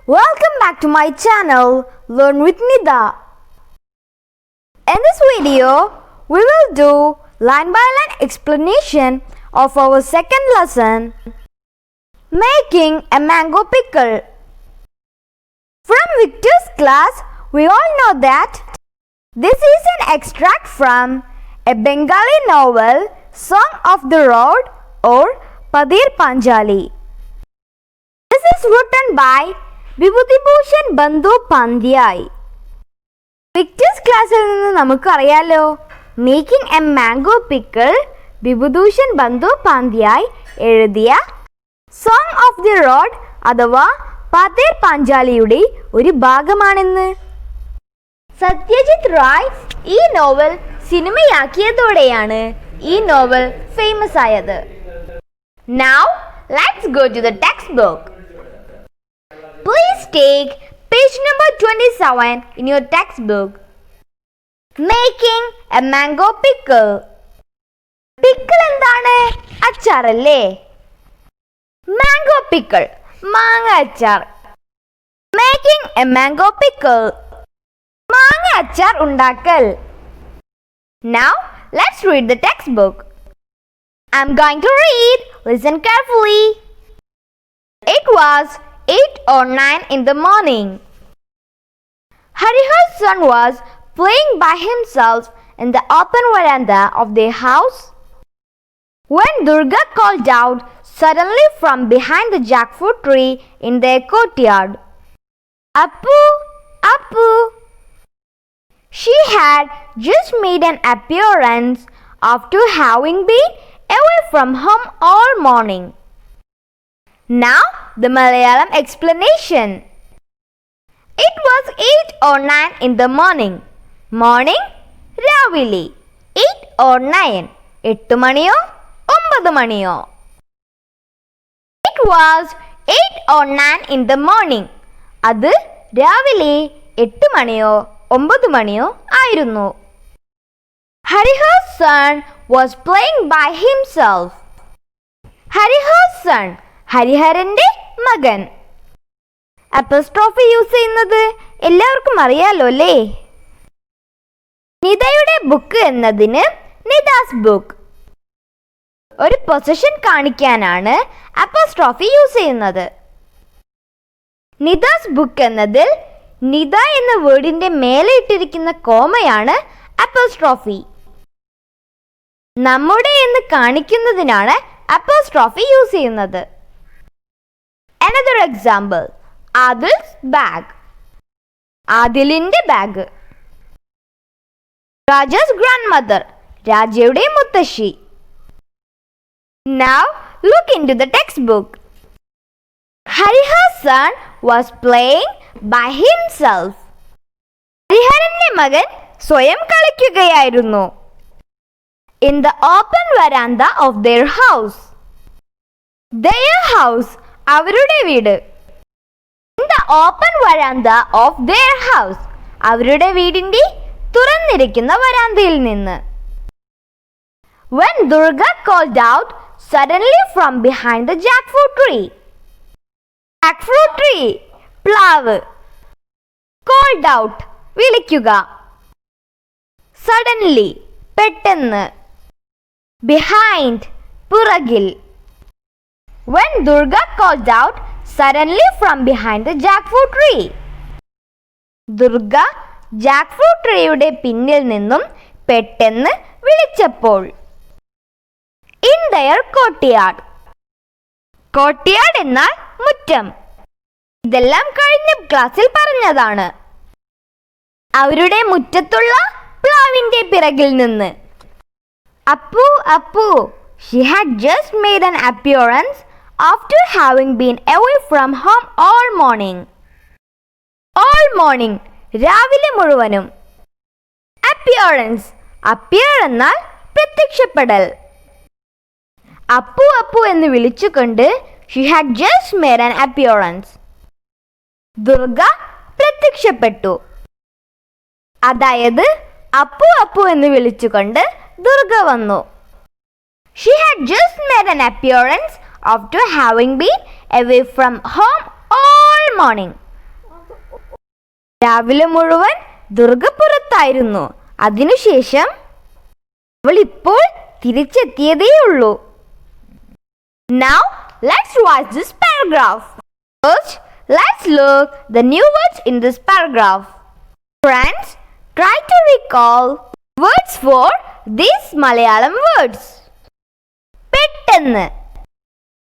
Welcome back to my channel, Learn with Nida. In this video, we will do line by line explanation of our second lesson, Making a Mango Pickle. From Victor's class, we all know that this is an extract from a Bengali novel, Song of the Road or Padir Panjali. This is written by Bibhutibhushan ബന്ധു പാണ്ഡ്യായ്. വിക്ടേഴ്സ് ക്ലാസ്സിൽ നിന്ന് നമുക്കറിയാലോ, making A mango pickle Bibhutibhushan ബന്ധു പാണ്ഡ്യായ് എഴുതിയ song of the road അഥവാ പതേർ പാഞ്ചാലിയുടെ ഒരു ഭാഗമാണെന്ന്. സത്യജിത് റായ് ഈ നോവൽ സിനിമയാക്കിയതോടെയാണ് ഈ നോവൽ ഫേമസ് ആയത്. Now let's go to the textbook. Please take page number 27 in your textbook. Making a mango pickle. Pickle എന്താണ്? അച്ചാറല്ലേ? Mango pickle, മാങ്ങ അച്ചാർ. Making a mango pickle. മാങ്ങ അച്ചാർ ഉണ്ടാക്കൽ. Now let's read the textbook. I'm going to read. Listen carefully. It was 8 or 9 in the morning. Harihar's son was playing by himself in the open veranda of their house when Durga called out suddenly from behind the jackfruit tree in their courtyard, "Appu, Appu!" She had just made an appearance after having been away from home all morning. Now the Malayalam explanation. It was 8 or 9 in the morning. Morning, രാവിലെ. 8 or 9. 8 മണിയോ 9 മണിയോ. It was 8 or 9 in the morning. അത് രാവിലെ 8 മണിയോ 9 മണിയോ ആയിരുന്നു. Harihar's son was playing by himself. Harihar's son, ഹരിഹരന്റെ മകൻ. Apostrophe use ചെയ്യുന്നത് എല്ലാവർക്കും അറിയാലോ അല്ലേ? നിദയുടെ book എന്നതിന് നിദാസ് ബുക്ക്. ഒരു പൊസിഷൻ കാണിക്കാനാണ് അപ്പോസ്ട്രോഫി യൂസ് ചെയ്യുന്നത്. നിദാസ് ബുക്ക് എന്നതിൽ നിദ എന്ന വേർഡിന്റെ മേലെ ഇട്ടിരിക്കുന്ന കോമയാണ് അപ്പോസ്ട്രോഫി. നമ്മുടെ എന്ന് കാണിക്കുന്നതിനാണ് അപ്പോസ്ട്രോഫി യൂസ് ചെയ്യുന്നത്. Another example, Adil's bag. ആദിലിന്റെ ബാഗ്. Raja's grandmother. രാജയുടെ മുത്തശ്ശി. Now look into the textbook. Harihar's son was playing by himself. ഹരിഹരന്റെ മകൻ സ്വയം കളിക്കുകയായിരുന്നു. In the open veranda of their house. Their house, അവരുടെ വീട്. In the open veranda of their house, അവരുടെ വീടിന്റെ തുറന്നിരിക്കുന്ന വരാന്തയിൽ നിന്ന്. When Durga called out suddenly from behind the jackfruit tree. Jackfruit tree, പ്ലാവ്. Called out, വിളിക്കുക. Suddenly, പെട്ടെന്ന്. Behind, പുറകിൽ. When Durga called out suddenly from behind the jackfruit tree. Durga jackfruit ട്രീയുടെ പിന്നിൽ നിന്നും പെട്ടെന്ന് വിളിച്ചപ്പോൾ. In their courtyard. courtyard എന്നാൽ മുറ്റം. ഇതെല്ലാം കഴിഞ്ഞ ക്ലാസ്സിൽ പറഞ്ഞതാണ്. അവരുടെ മുറ്റത്തുള്ള പ്ലാവിന്റെ പിറകിൽ നിന്ന്. Appu, Appu, she had just made an appearance after having been away from home all morning. All morning, രാവിലെ മുഴുവനും. Appearance, appear എന്നാൽ പ്രത്യക്ഷപ്പെടൽ. അപ്പു അപ്പു എന്ന് വിളിച്ചുകൊണ്ട് she had just made an appearance. Durga പ്രത്യക്ഷപ്പെട്ടു. അതായത് അപ്പു അപ്പു എന്ന് വിളിച്ചുകൊണ്ട് ദുർഗ വന്നു. She had just made an appearance after having been away from home all morning. രാവിലെ മുഴുവൻ ദുർഗ പുറത്തായിരുന്നു. അതിനുശേഷം അവൾ ഇപ്പോൾ തിരിച്ചെത്തിയതേയുള്ളൂ. Now let's watch this paragraph. First, let's look the new words in this paragraph. Friends, try to recall words for these Malayalam words. Pettannu,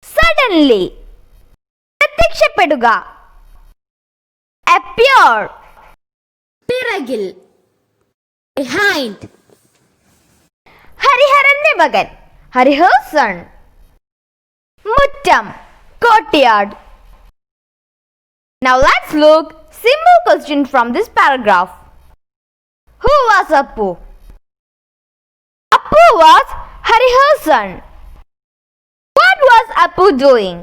suddenly, പ്രത്യക്ഷപ്പെടുക, appear, പിറകിൽ, behind, ഹരിഹരന്റെ മകൻ, ഹരിഹർ's son, മുറ്റം, courtyard. Now let's look simple question from this paragraph. Who was Appu? Appu was Harihar's son. What was Appu doing?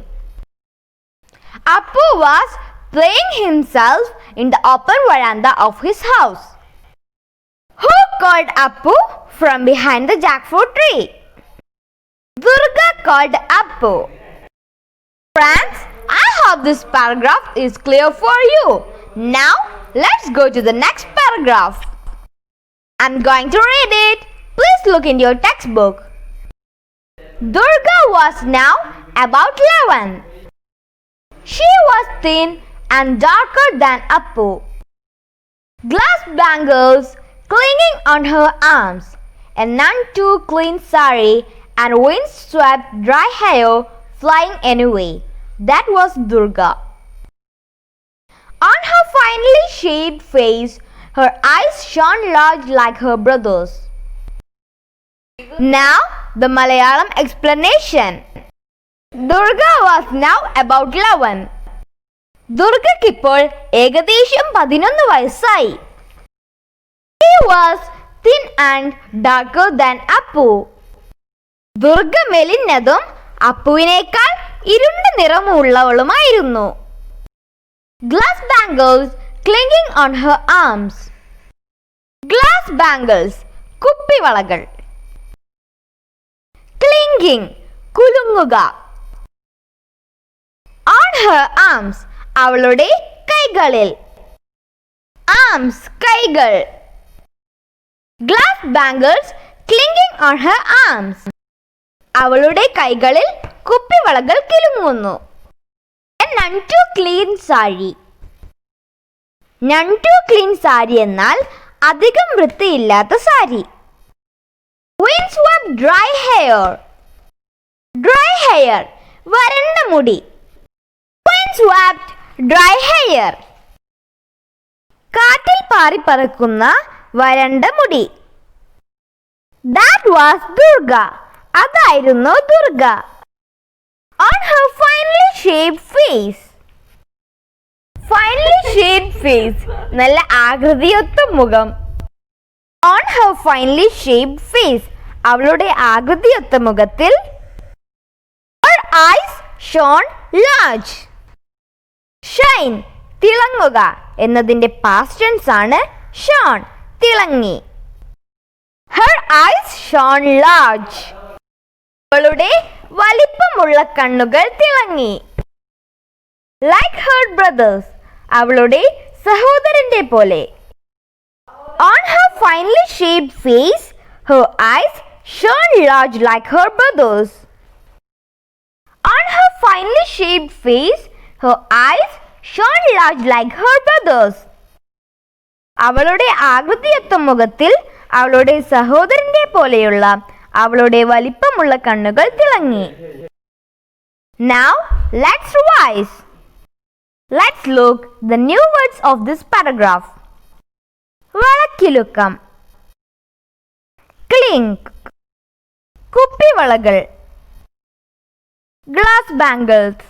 Appu was playing himself in the open veranda of his house. Who called Appu from behind the jackfruit tree? Durga called Appu. Friends, I hope this paragraph is clear for you. Now, let's go to the next paragraph. I'm going to read it. Please look in your textbook. Durga was now about 11. She was thin and darker than Appu. Glass bangles clinging on her arms, a none too clean sari, and wind-swept dry hair flying anyway. That was Durga. On her finely shaped face, her eyes shone large like her brothers. Now, the Malayalam explanation. Durga was now about 11. ദുർഗയ്ക്കിപ്പോൾ ഏകദേശം 11 വയസ്സായി. She was thin and darker than Appu. Durga മെലിഞ്ഞതും അപ്പുവിനേക്കാൾ ഇരുണ്ട നിറമുള്ളവളുമായിരുന്നു. Glass bangles clinging on her arms. Glass bangles, കുപ്പിവളകൾ. Clinging, കുലുങ്ങുക. On her arms, അവളുടെ കൈകളിൽ. Arms, കൈകൾ. Glass bangles clinging on her arms. അവളുടെ കൈകളിൽ കുപ്പിവളകൾ കിലുങ്ങുന്നു. None too clean sari. None too clean sari എന്നാൽ അധികം വൃത്തിയില്ലാത്ത sari. Windswept dry hair. Dry hair, വരണ്ട മുടി. Windswept dry hair. കാറ്റിൽ പാറിപ്പറക്കുന്ന വരണ്ട മുടി. That was Durga. അതായിരുന്നു Durga. On her finely shaped face. Finely shaped face, നല്ല ആകൃതിയൊത്ത മുഖം. On her finely shaped face, അവളുടെ ആകൃതിയൊത്ത മുഖത്തിൽ. Her eyes shone large. Shine, തിളങ്ങുക എന്നതിന്റെ past tense ആണ് shone, തിളങ്ങി. Her eyes shone large. അവളുടെ വലിപ്പമുള്ള കണ്ണുകൾ തിളങ്ങി. Like her brothers, അവളുടെ സഹോദരന്റെ പോലെ. On her finely shaped face, her eyes shone large like her brothers. On her finely shaped face, her eyes shone large like her brothers. അവളുടെ ആകൃതിയൊത്ത മുഖത്തിൽ അവളുടെ സഹോദരന്റെ പോലെയുള്ള അവളുടെ വലിപ്പമുള്ള കണ്ണുകൾ തിളങ്ങി. Now, let's revise. Let's look the new words of this paragraph. വളക്കിലുക്കം. Clink, കുപ്പിവളകൾ. Glass bangles,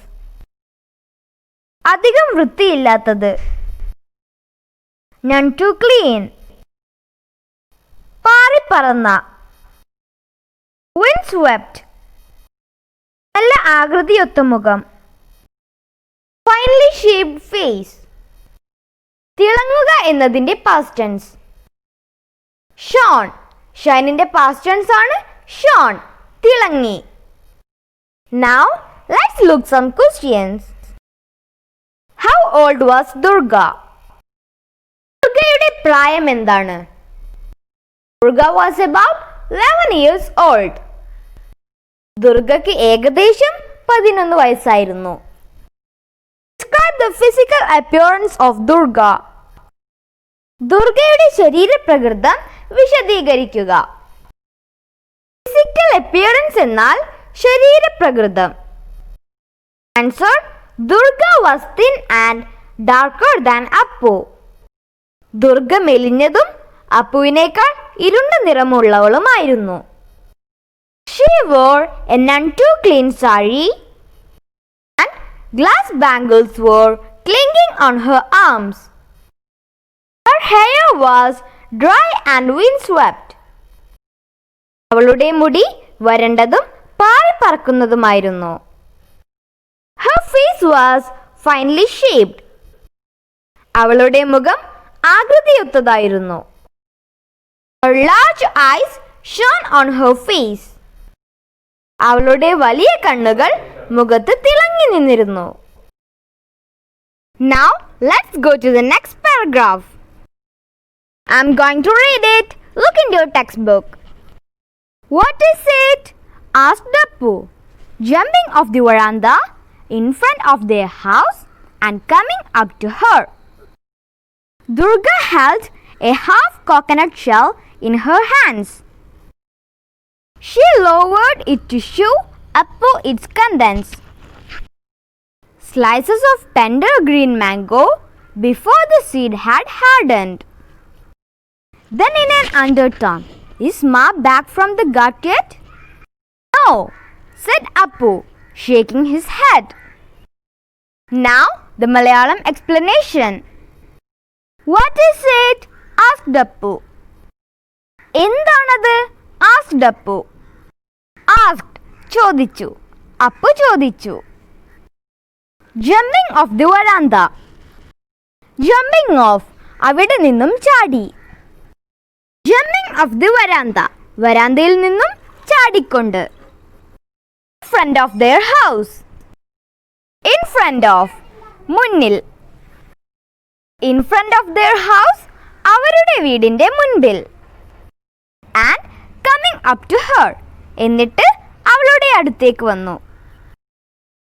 അധികം വൃത്തിയില്ലാത്തത്. None too clean, പാറിപ്പറന്ന. Windswept, നല്ല ആകൃതിയൊത്ത മുഖം. Finely shaped face, തിളങ്ങുക എന്നതിന്റെ past tense. Shone, ഷൈനിന്റെ past tense ആണ് shone, തിളങ്ങി. Now, let's look some questions. How old was Durga? പ്രായം എന്താണ്? Durga was about 11 years old. ദുർഗയ്ക്ക് ഏകദേശം 11 വയസ്സായിരുന്നു. Describe the physical appearance of Durga. ദുർഗയുടെ ശരീരപ്രകൃതം വിശദീകരിക്കുക. Physical appearance എന്നാൽ ശരീരപ്രകൃതം. Answer: Durga was thin and darker than Appu. Durga മെലിഞ്ഞതും അപ്പുവിനേക്കാൾ ഇരുണ്ട നിറമുള്ളവളുമായിരുന്നു. She wore a none too clean sari and glass bangles were clinging on her arms. Her hair was dry and windswept. അവളുടെ മുടി വരണ്ടതും പാറിപ്പറക്കുന്നതുമായിരുന്നു. Her face was finely shaped. അവളുടെ മുഖം ആകൃതിയൊത്തതായിരുന്നു. Her large eyes shone on her face. അവളുടെ വലിയ കണ്ണുകൾ മുഖത്ത് തിളങ്ങി നിന്നിരുന്നു. Now let's go to the next paragraph. I'm going to read it. Look into your textbook. What is it? Asked Appu, jumping off the veranda in front of their house and coming up to her. Durga held a half coconut shell in her hands. She lowered it to show Appu its contents. Slices of tender green mango before the seed had hardened. Then in an undertone, "Is Ma back from the gut yet?" "No," said Appu, shaking his head. Now the Malayalam explanation. What is it? Asked Appu. എന്താണത്? Asked Appu. Asked ചോദിച്ചു. അപ്പു ചോദിച്ചു. Jumping off the veranda. Jumping off അവിടെ നിന്നും ചാടി. Jumping off the veranda വരാന്തയിൽ നിന്നും ചാടിക്കൊണ്ട്. In front of their house. In front of മുന്നിൽ. In front of their house അവരുടെ വീടിന്റെ മുൻപിൽ. And coming up to her എന്നിട്ട് അവളുടെ അടുത്തേക്ക് വന്നു.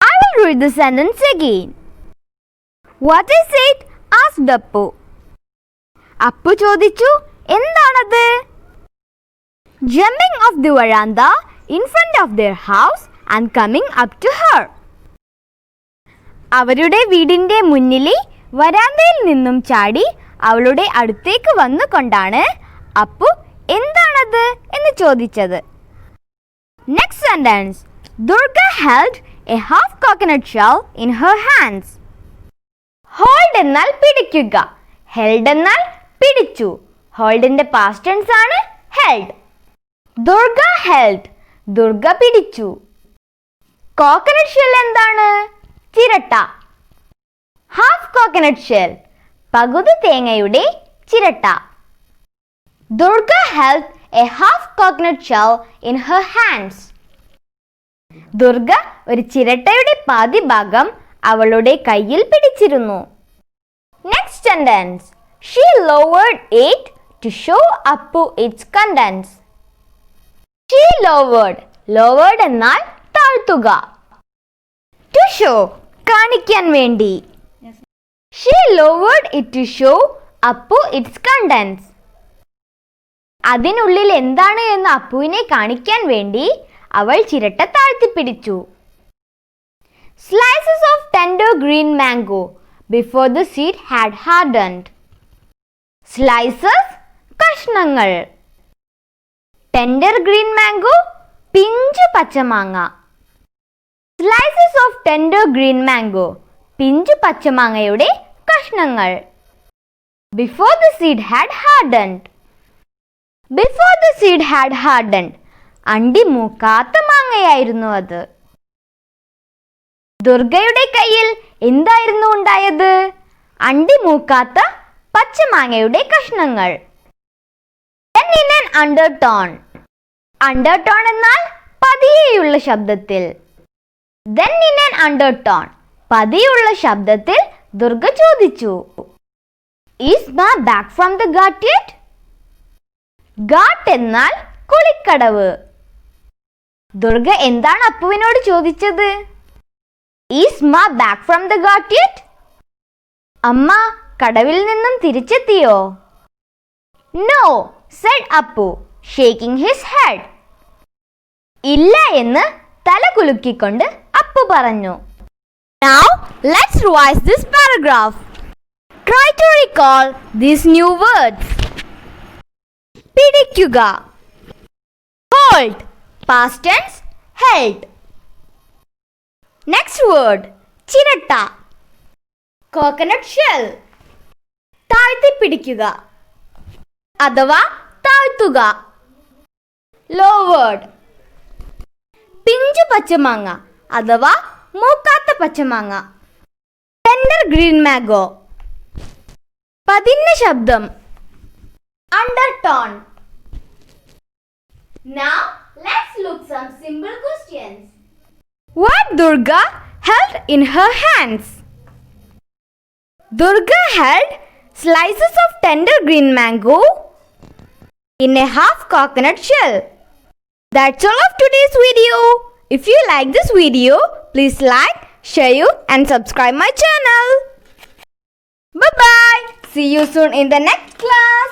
I will read the sentence again. What is it? Asked Appu. Appu ചോദിച്ചു, എന്താണത്? Jumping off the veranda in front of their house and coming up to her. അവരുടെ വീടിന്റെ മുന്നിലെ വരാന്തയിൽ നിന്നും ചാടി അവളുടെ അടുത്തേക്ക് വന്നുകൊണ്ടാണ് അപ്പു എന്താണത് എന്ന് ചോദിച്ചത്. Next sentence. Durga held a half coconut shell in her hands. Hold എന്നാൽ പിടിക്കുക. Held എന്നാൽ പിടിച്ചു. Holdന്റെ past tense ആണ് held. Durga held. ദുർഗ പിടിച്ചു. Coconut shell എന്താണ്? ചിരട്ട. Half coconut shell. പകുതി തേങ്ങയുടെ ചിരട്ട. Durga held a half coconut shell in her hands. Durga ഒരു ചിരട്ടയുടെ പാതി ഭാഗം അവളുടെ കയ്യിൽ പിടിച്ചിരുന്നു. Next sentence. She lowered it to show Appu its contents. She lowered. Lowered എന്നാൽ താഴ്ത്തുക. To show കാണിക്കാൻ വേണ്ടി. She lowered it to show Appu its contents. അതിനുള്ളിൽ എന്താണ് എന്ന് അപ്പുവിനെ കാണിക്കാൻ വേണ്ടി അവൾ ചിരട്ട താഴ്ത്തിപ്പിടിച്ചു. Slices of tender green mango before the seed had hardened. Slices കഷ്ണങ്ങൾ. Tender green mango പിഞ്ചു പച്ചമാങ്ങ. Slices of tender green mango പിഞ്ചു പച്ചമാങ്ങയുടെ കഷ്ണങ്ങൾ. Before the seed had hardened. Before the seed had hardened. അണ്ടി മൂക്കാത്ത മാങ്ങയായിരുന്നു അത്. ദുർഗയുടെ കയ്യിൽ എന്തായിരുന്നു ഉണ്ടായത്? അണ്ടി മൂക്കാത്ത പച്ചമാങ്ങയുടെ കഷ്ണങ്ങൾ. Then in an undertone. Undertone എന്നാൽ പതിയെയുള്ള ശബ്ദത്തിൽ. Then in an undertone. പതിയുള്ള ശബ്ദത്തിൽ ദുർഗ ചോദിച്ചു. Is Ma back from the ghat yet? Ghat എന്നാൽ കുളിക്കടവ്. ദുർഗ എന്താണ് അപ്പുവിനോട് ചോദിച്ചത്? Is Ma back from the ghat yet? അമ്മ കടവിൽ നിന്നും തിരിച്ചെത്തിയോ? No, said Appu, shaking his head. ഇല്ല എന്ന് തല കുലുക്കിക്കൊണ്ട് അപ്പു പറഞ്ഞു. Now, let's revise this paragraph. Try to recall these new words. പിടിക്കുക, hold, past tense, held. Next word, ചിരട്ട, coconut shell. താഴ്ത്തി പിടിക്കുക അഥവാ താഴ്ത്തുക, lowered. പിഞ്ചു പച്ചമാങ്ങ അഥവാ മൂക്കാത്ത പച്ചമാങ്ങ, ടെൻഡർ ഗ്രീൻ മാംഗോ. പതിഞ്ഞ ശബ്ദം, undertone. Now let's look some simple questions. What Durga held in her hands? Durga held slices of tender green mango in a half coconut shell. That's all of today's video. If you like this video, please like, share and subscribe my channel. Bye bye. See you soon in the next class.